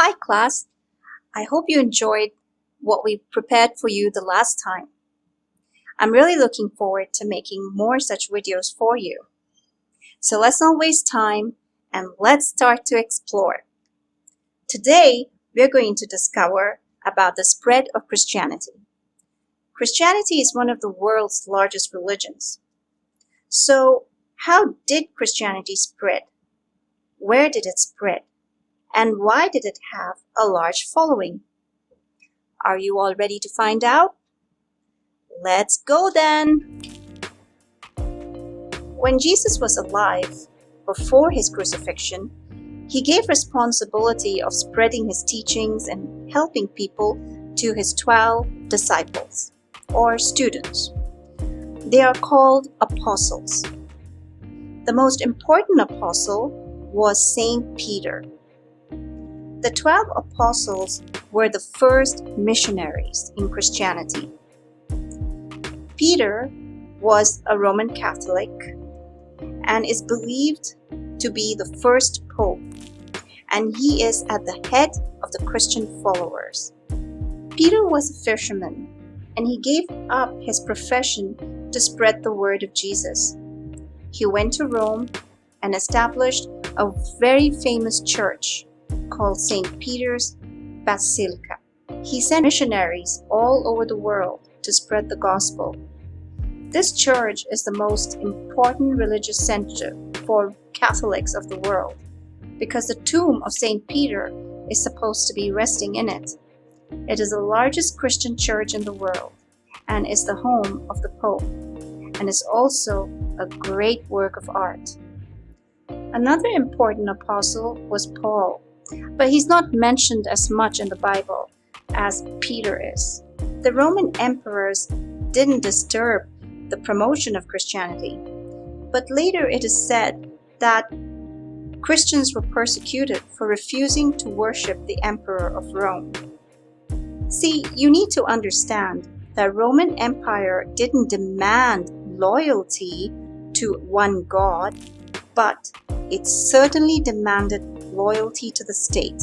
Hi class, I hope you enjoyed what we prepared for you the last time. I'm really looking forward to making more such videos for you. So let's not waste time and let's start to explore. Today, we're going to discover about the spread of Christianity. Christianity is one of the world's largest religions. So how did Christianity spread? Where did it spread? And why did it have a large following? Are you all ready to find out? Let's go then! When Jesus was alive, before his crucifixion, he gave responsibility of spreading his teachings and helping people to his 12 disciples, or students. They are called apostles. The most important apostle was Saint Peter. The 12 apostles were the first missionaries in Christianity. Peter was a Roman Catholic and is believed to be the first pope, and he is at the head of the Christian followers. Peter was a fisherman, and he gave up his profession to spread the word of Jesus. He went to Rome and established a very famous church called St. Peter's Basilica. He sent missionaries all over the world to spread the gospel. This church is the most important religious center for Catholics of the world because the tomb of St. Peter is supposed to be resting in it. It is the largest Christian church in the world and is the home of the Pope, and is also a great work of art. Another important apostle was Paul, but he's not mentioned as much in the Bible as Peter is. The Roman emperors didn't disturb the promotion of Christianity, but later it is said that Christians were persecuted for refusing to worship the emperor of Rome. See, you need to understand that Roman Empire didn't demand loyalty to one God, but it certainly demanded loyalty to the state.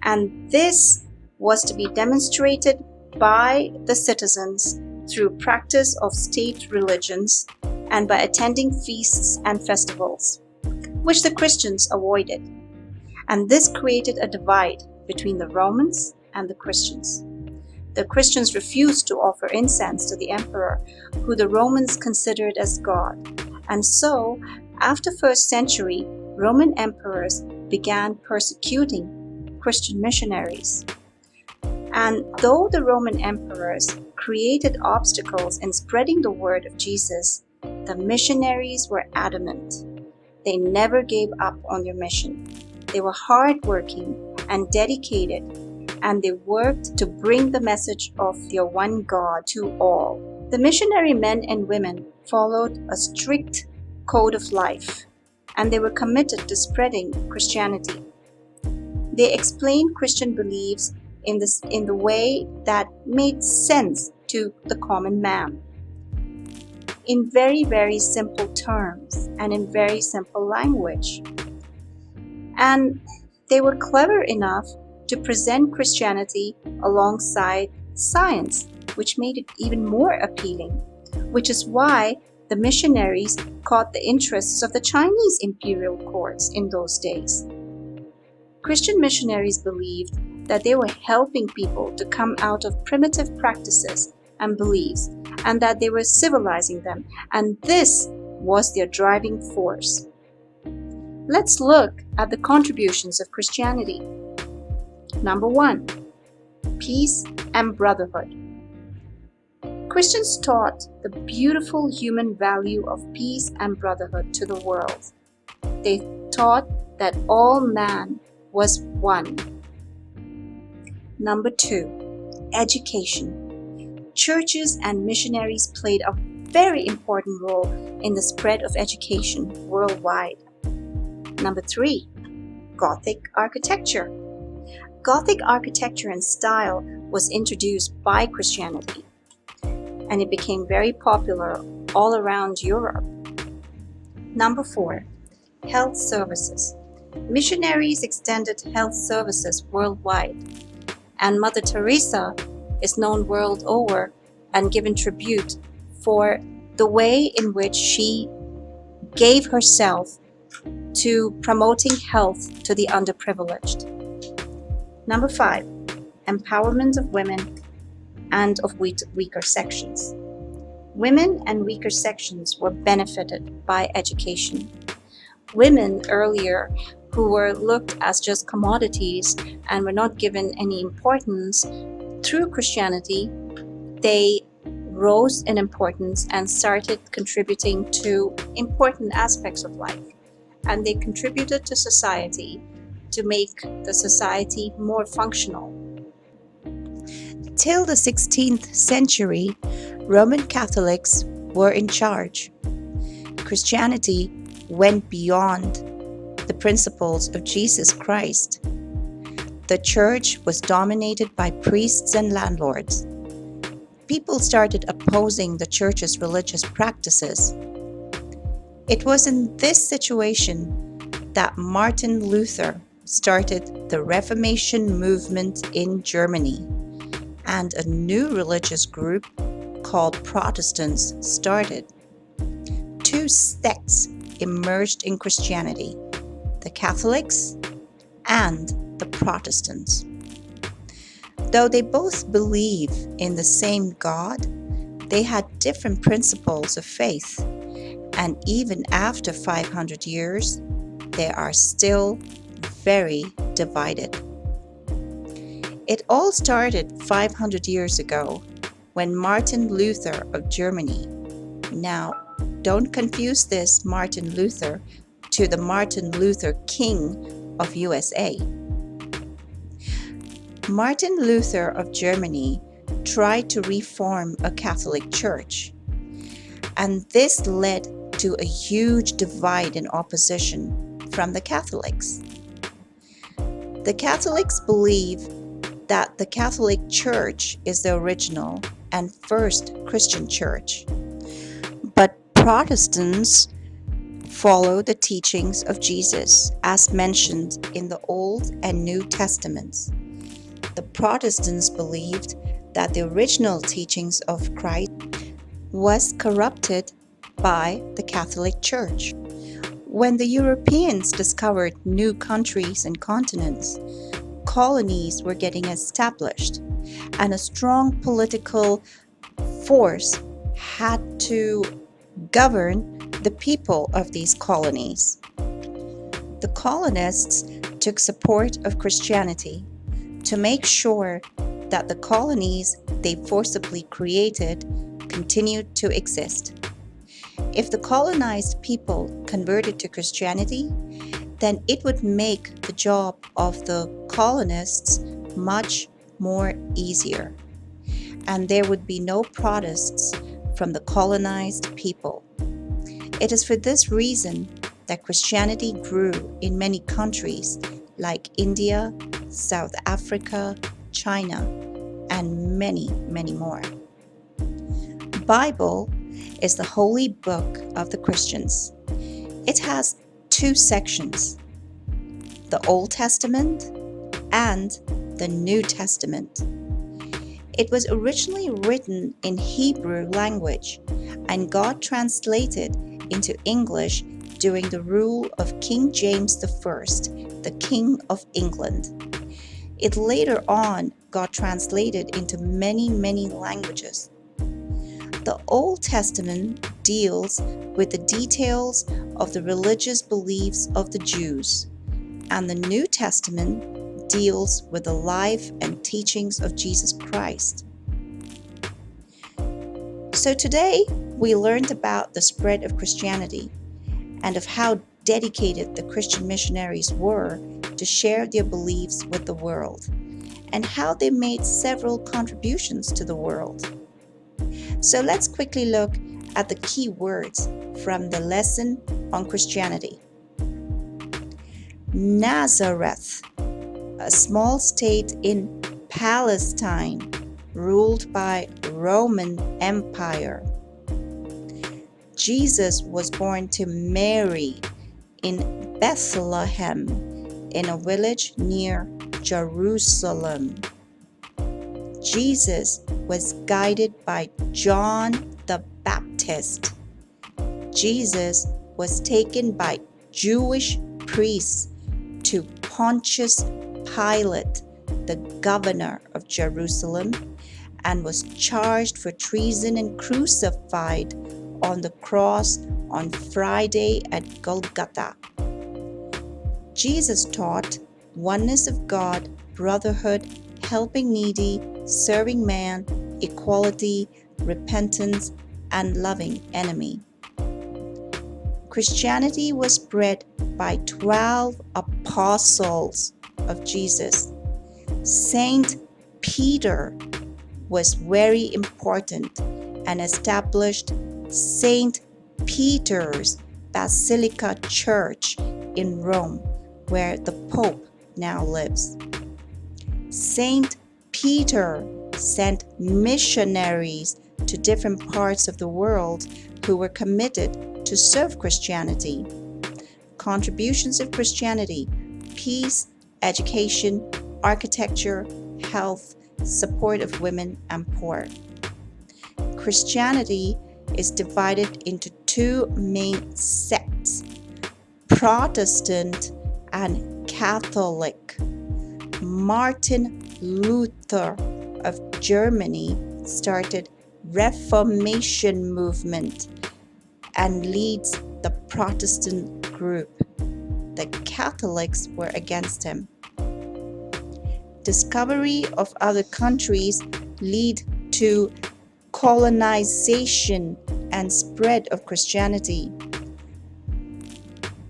And this was to be demonstrated by the citizens through practice of state religions and by attending feasts and festivals, which the Christians avoided. And this created a divide between the Romans and the Christians. The Christians refused to offer incense to the emperor, who the Romans considered as God. And so, after 1st century, Roman emperors began persecuting Christian missionaries. And though the Roman emperors created obstacles in spreading the word of Jesus, the missionaries were adamant. They never gave up on their mission. They were hardworking and dedicated, and they worked to bring the message of their one God to all. The missionary men and women followed a strict code of life, and they were committed to spreading Christianity. They explained Christian beliefs in the way that made sense to the common man, in very, very simple terms and in very simple language. And they were clever enough to present Christianity alongside science, which made it even more appealing, which is why the missionaries caught the interests of the Chinese imperial courts in those days. Christian missionaries believed that they were helping people to come out of primitive practices and beliefs, and that they were civilizing them, and this was their driving force. Let's look at the contributions of Christianity. Number 1, peace and brotherhood. Christians taught the beautiful human value of peace and brotherhood to the world. They taught that all man was one. Number 2, education. Churches and missionaries played a very important role in the spread of education worldwide. Number 3, Gothic architecture. Gothic architecture and style was introduced by Christianity, and it became very popular all around Europe. Number 4, health services. Missionaries extended health services worldwide, and Mother Teresa is known world over and given tribute for the way in which she gave herself to promoting health to the underprivileged. Number 5, empowerment of women and of weaker sections. Women and weaker sections were benefited by education. Women earlier, who were looked as just commodities and were not given any importance, through Christianity, they rose in importance and started contributing to important aspects of life. And they contributed to society to make the society more functional. Till the 16th century, Roman Catholics were in charge. Christianity went beyond the principles of Jesus Christ. The church was dominated by priests and landlords. People started opposing the church's religious practices. It was in this situation that Martin Luther started the Reformation movement in Germany, and a new religious group called Protestants started. Two sects emerged in Christianity: the Catholics and the Protestants. Though they both believe in the same God, they had different principles of faith, and even after 500 years, they are still very divided. It all started 500 years ago when Martin Luther of Germany, now don't confuse this Martin Luther to the Martin Luther King of USA. Martin Luther of Germany tried to reform a Catholic church, and this led to a huge divide and opposition from the Catholics. The Catholics believe that the Catholic Church is the original and first Christian church, but Protestants follow the teachings of Jesus as mentioned in the Old and New Testaments. The Protestants believed that the original teachings of Christ was corrupted by the Catholic Church. When the Europeans discovered new countries and continents, colonies were getting established, and a strong political force had to govern the people of these colonies. The colonists took support of Christianity to make sure that the colonies they forcibly created continued to exist. If the colonized people converted to Christianity, then it would make the job of the colonists much more easier, and there would be no protests from the colonized people. It is for this reason that Christianity grew in many countries like India, South Africa, China, and many, many more. The Bible is the holy book of the Christians. It has two sections: the Old Testament and the New Testament. It was originally written in Hebrew language, and God translated into English during the rule of King James I, the King of England. It later on got translated into many, many languages. The Old Testament deals with the details of the religious beliefs of the Jews, and the New Testament deals with the life and teachings of Jesus Christ. So today we learned about the spread of Christianity and of how dedicated the Christian missionaries were to share their beliefs with the world, and how they made several contributions to the world. So let's quickly look at the key words from the lesson on Christianity. Nazareth, a small state in Palestine ruled by Roman Empire. Jesus was born to Mary in Bethlehem in a village near Jerusalem. Jesus was guided by John the Baptist. Jesus was taken by Jewish priests to Pontius Pilate, the governor of Jerusalem, and was charged for treason and crucified on the cross on Friday at Golgotha. Jesus taught oneness of God, brotherhood, helping needy, serving man, equality, repentance, and loving enemy. Christianity was spread by 12 apostles of Jesus. Saint Peter was very important and established Saint Peter's Basilica Church in Rome, where the Pope now lives. Saint Peter sent missionaries to different parts of the world who were committed to serve Christianity. Contributions of Christianity: peace, education, architecture, health, support of women and poor. Christianity is divided into two main sects: Protestant and Catholic. Martin Luther of Germany started Reformation movement and leads the Protestant group. The Catholics were against him. Discovery of other countries lead to colonization and spread of Christianity.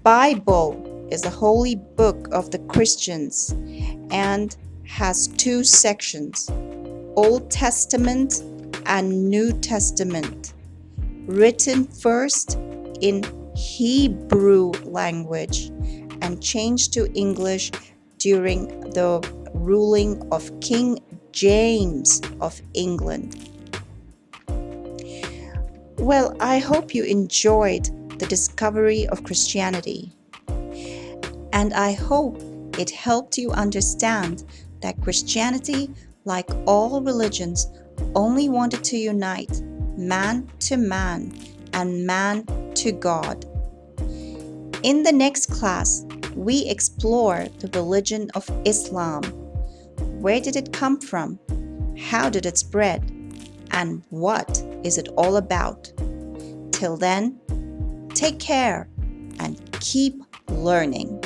Bible is a holy book of the Christians and has two sections: Old Testament and New Testament, written first in Hebrew language and changed to English during the ruling of King James of England. Well, I hope you enjoyed the discovery of Christianity, and I hope it helped you understand that Christianity, like all religions, only wanted to unite man to man and man to God. In the next class, we explore the religion of Islam. Where did it come from? How did it spread? And what is it all about? Till then, take care and keep learning.